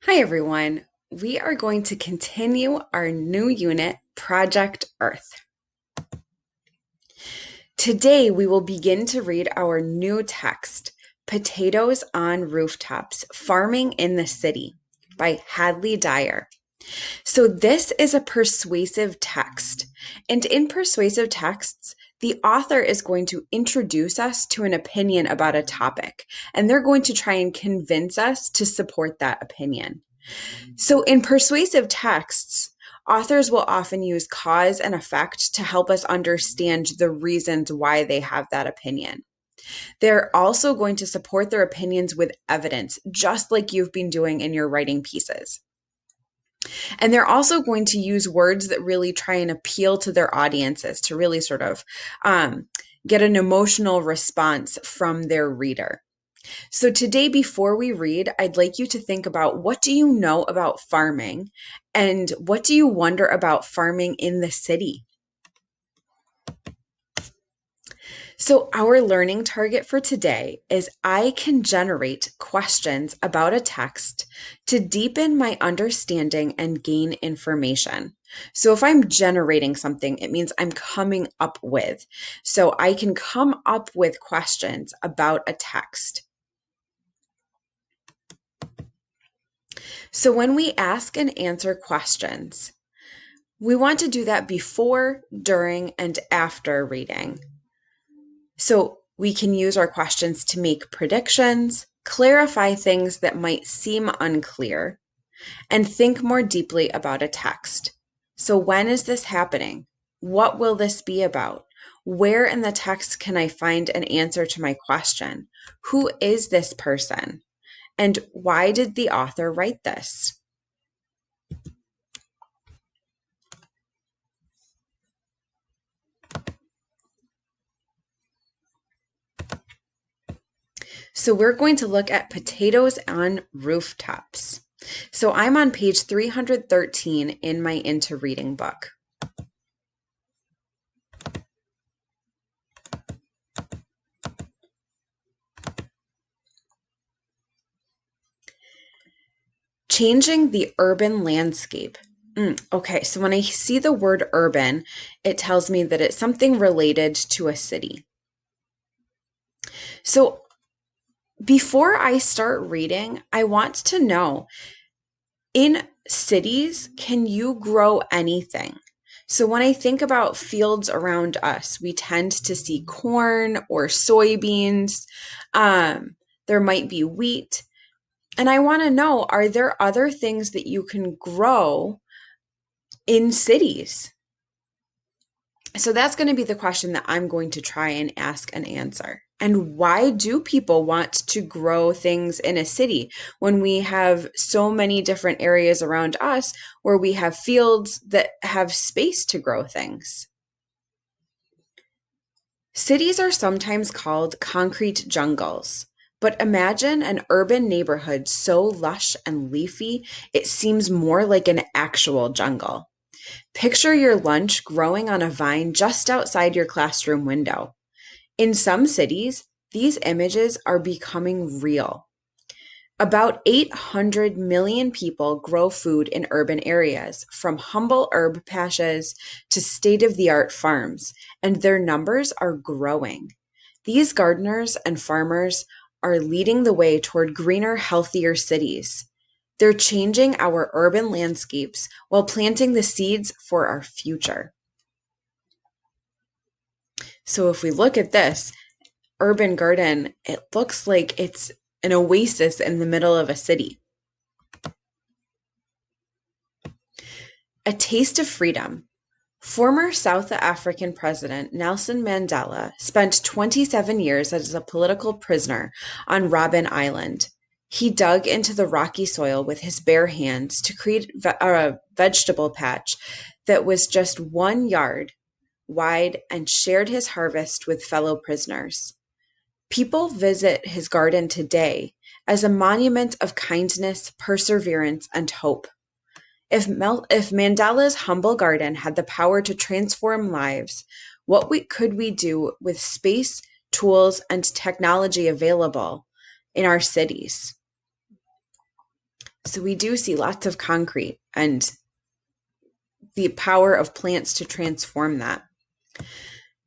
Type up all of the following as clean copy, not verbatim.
Hi everyone. We are going to continue our new unit, Project Earth. Today we will begin to read our new text, Potatoes on Rooftops, Farming in the City by Hadley Dyer. So this is a persuasive text, and in persuasive texts, the author is going to introduce us to an opinion about a topic, and they're going to try and convince us to support that opinion. So, in persuasive texts, authors will often use cause and effect to help us understand the reasons why they have that opinion. They're also going to support their opinions with evidence, just like you've been doing in your writing pieces. And they're also going to use words that really try and appeal to their audiences to really sort of get an emotional response from their reader. So today, before we read, I'd like you to think about what do you know about farming and what do you wonder about farming in the city? So our learning target for today is I can generate questions about a text to deepen my understanding and gain information. So if I'm generating something, it means I'm coming up with. So I can come up with questions about a text. So when we ask and answer questions, we want to do that before, during, and after reading. So we can use our questions to make predictions, clarify things that might seem unclear, and think more deeply about a text. So when is this happening? What will this be about? Where in the text can I find an answer to my question? Who is this person? And why did the author write this? So we're going to look at potatoes on rooftops. So I'm on page 313 in my Into Reading book. Changing the urban landscape. Okay, so when I see the word urban, it tells me that it's something related to a city. So before I start reading, I want to know, in cities, can you grow anything? So when I think about fields around us, we tend to see corn or soybeans. There might be wheat. And I want to know, are there other things that you can grow in cities? So that's going to be the question that I'm going to try and ask and answer. And why do people want to grow things in a city when we have so many different areas around us where we have fields that have space to grow things? Cities are sometimes called concrete jungles, but imagine an urban neighborhood so lush and leafy, it seems more like an actual jungle. Picture your lunch growing on a vine just outside your classroom window. In some cities, these images are becoming real. About 800 million people grow food in urban areas, from humble herb patches to state-of-the-art farms, and their numbers are growing. These gardeners and farmers are leading the way toward greener, healthier cities. They're changing our urban landscapes while planting the seeds for our future. So if we look at this urban garden, it looks like it's an oasis in the middle of a city. A taste of freedom. Former South African President Nelson Mandela spent 27 years as a political prisoner on Robben Island. He dug into the rocky soil with his bare hands to create a vegetable patch that was just 1 yard wide and shared his harvest with fellow prisoners. People visit his garden today as a monument of kindness, perseverance, and hope. If Mandela's humble garden had the power to transform lives, what could we do with space, tools, and technology available in our cities? So we do see lots of concrete and the power of plants to transform that.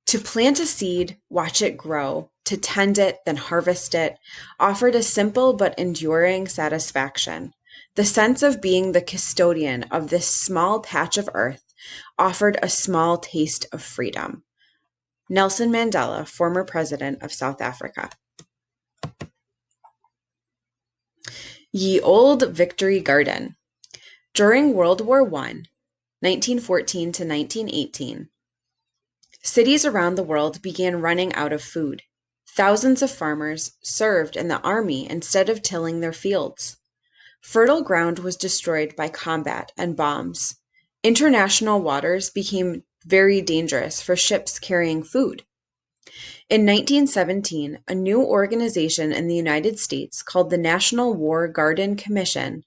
To plant a seed, watch it grow, to tend it, then harvest it, offered a simple but enduring satisfaction. The sense of being the custodian of this small patch of earth offered a small taste of freedom. Nelson Mandela, former president of South Africa. Ye Olde Victory Garden. During World War I, 1914 to 1918, cities around the world began running out of food. Thousands of farmers served in the army instead of tilling their fields. Fertile ground was destroyed by combat and bombs. International waters became very dangerous for ships carrying food. In 1917, a new organization in the United States called the National War Garden Commission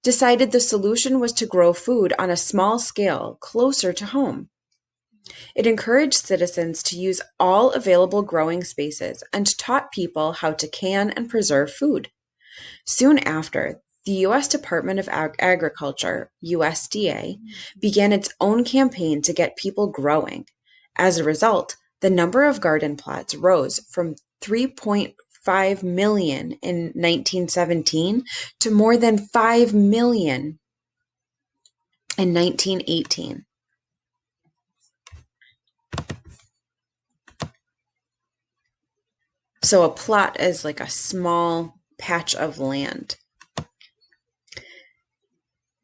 decided the solution was to grow food on a small scale closer to home. It encouraged citizens to use all available growing spaces and taught people how to can and preserve food. Soon after, the U.S. Department of Agriculture, USDA, began its own campaign to get people growing. As a result, the number of garden plots rose from 3.5 million in 1917 to more than 5 million in 1918. So a plot is like a small patch of land.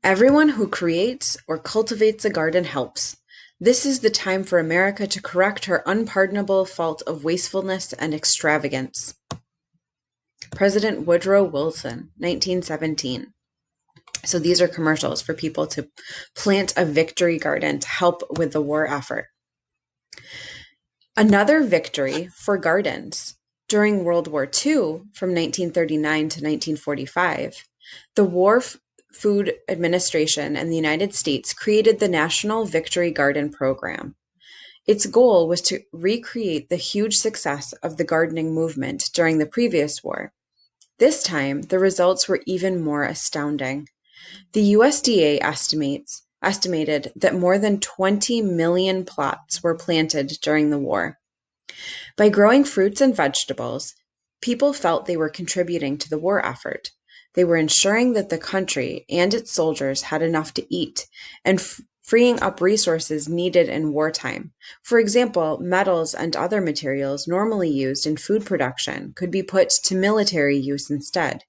Everyone who creates or cultivates a garden helps. This is the time for America to correct her unpardonable fault of wastefulness and extravagance. President Woodrow Wilson, 1917. So these are commercials for people to plant a victory garden to help with the war effort. Another victory for gardens. During World War II, from 1939 to 1945, the War Food Administration and the United States created the National Victory Garden Program. Its goal was to recreate the huge success of the gardening movement during the previous war. This time, the results were even more astounding. The USDA estimated that more than 20 million plots were planted during the war. By growing fruits and vegetables, people felt they were contributing to the war effort. They were ensuring that the country and its soldiers had enough to eat and freeing up resources needed in wartime. For example, metals and other materials normally used in food production could be put to military use instead.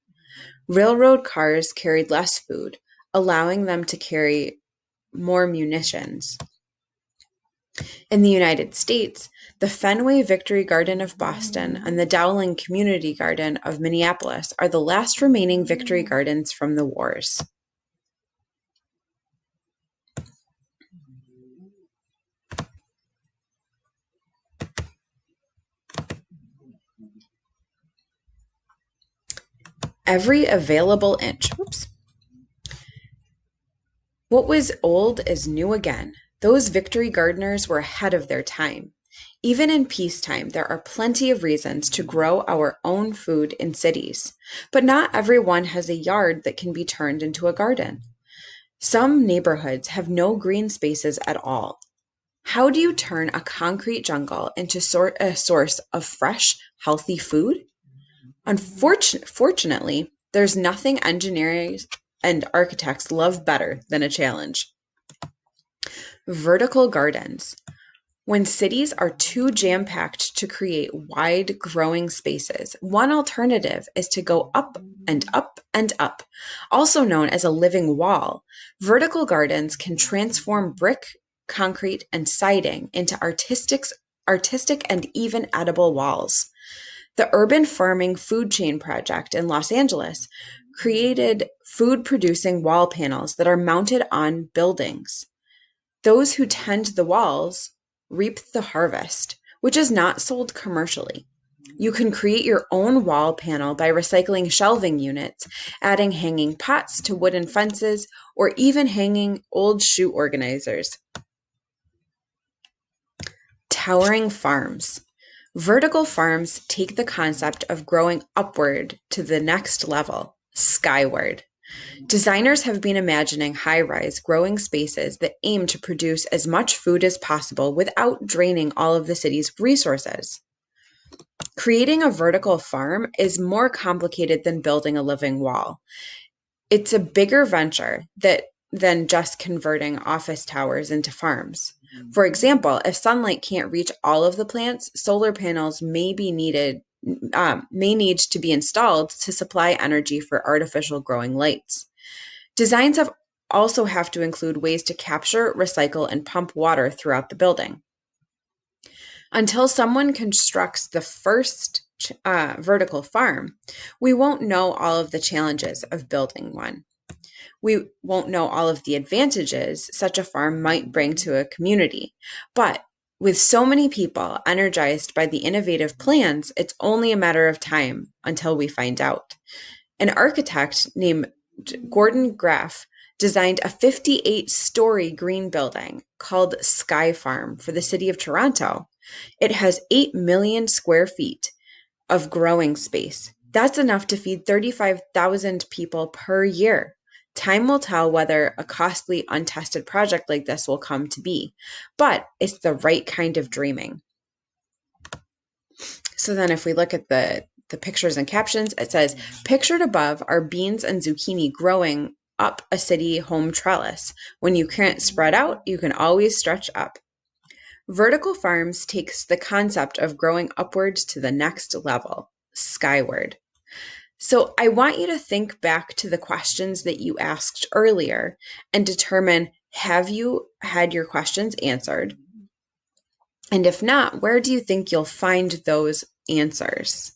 Railroad cars carried less food, allowing them to carry more munitions. In the United States, the Fenway Victory Garden of Boston and the Dowling Community Garden of Minneapolis are the last remaining victory gardens from the wars. Every available inch. Whoops. What was old is new again. Those victory gardeners were ahead of their time. Even in peacetime, there are plenty of reasons to grow our own food in cities, but not everyone has a yard that can be turned into a garden. Some neighborhoods have no green spaces at all. How do you turn a concrete jungle into a source of fresh, healthy food? Fortunately, there's nothing engineers and architects love better than a challenge. Vertical gardens. When cities are too jam-packed to create wide growing spaces, one alternative is to go up and up and up, also known as a living wall. Vertical gardens can transform brick, concrete, and siding into artistic and even edible walls. The Urban Farming Food Chain Project in Los Angeles created food-producing wall panels that are mounted on buildings. Those who tend the walls reap the harvest, which is not sold commercially. You can create your own wall panel by recycling shelving units, adding hanging pots to wooden fences, or even hanging old shoe organizers. Towering farms. Vertical farms take the concept of growing upward to the next level, skyward. Designers have been imagining high-rise growing spaces that aim to produce as much food as possible without draining all of the city's resources. Creating a vertical farm is more complicated than building a living wall. It's a bigger venture than just converting office towers into farms. For example, if sunlight can't reach all of the plants, solar panels may need to be installed to supply energy for artificial growing lights. Designs also have to include ways to capture, recycle, and pump water throughout the building. Until someone constructs the first vertical farm, we won't know all of the challenges of building one. We won't know all of the advantages such a farm might bring to a community. But with so many people energized by the innovative plans, it's only a matter of time until we find out. An architect named Gordon Graff designed a 58-story green building called Sky Farm for the city of Toronto. It has 8 million square feet of growing space. That's enough to feed 35,000 people per year. Time will tell whether a costly, untested project like this will come to be, but it's the right kind of dreaming. So then if we look at the pictures and captions, it says, pictured above are beans and zucchini growing up a city home trellis. When you can't spread out, you can always stretch up. Vertical farms takes the concept of growing upwards to the next level, skyward. So I want you to think back to the questions that you asked earlier and determine, have you had your questions answered? And if not, where do you think you'll find those answers?